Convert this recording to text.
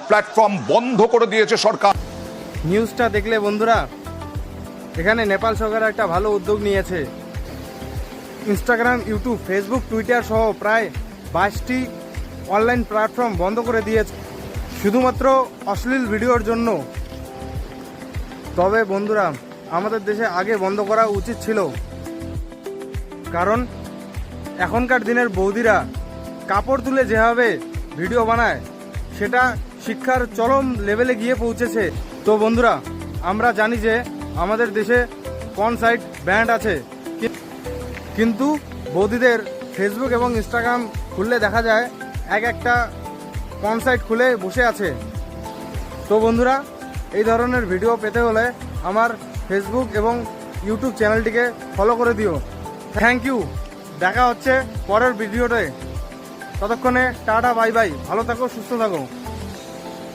Platform বন্ধ করে দিয়েছে সরকার। নিউজটা দেখলে বন্ধুরা, এখানে নেপাল সরকার একটা ভালো উদ্যোগ নিয়েছে। ইনস্টাগ্রাম, ইউটিউব, ফেসবুক, টুইটার সহ প্রায় 22টি অনলাইন প্ল্যাটফর্ম বন্ধ করে দিয়েছে শুধুমাত্র অশ্লীল ভিডিওর জন্য। তবে বন্ধুরা, আমাদের দেশে আগে বন্ধ করা উচিত ছিল, কারণ এখনকার দিনের বৌদিরা কাপড় তুলে যেভাবে ভিডিও বানায় সেটা শিক্ষার চরম লেভেলে গিয়ে পৌঁছেছে। তো বন্ধুরা, আমরা জানি যে আমাদের দেশে পর্ন সাইট ব্যান্ড আছে, কিন্তু বৌদিদের ফেসবুক এবং ইনস্টাগ্রাম খুললে দেখা যায় একটা পর্ন সাইট খুলে বসে আছে। তো বন্ধুরা, এই ধরনের ভিডিও পেতে হলে আমার ফেসবুক এবং ইউটিউব চ্যানেলটিকে ফলো করে দিও। Thank you. দেখা হচ্ছে পরের ভিডিওতে। ততক্ষণে টাটা, বাই বাই। ভালো থাকো, সুস্থ থাকো।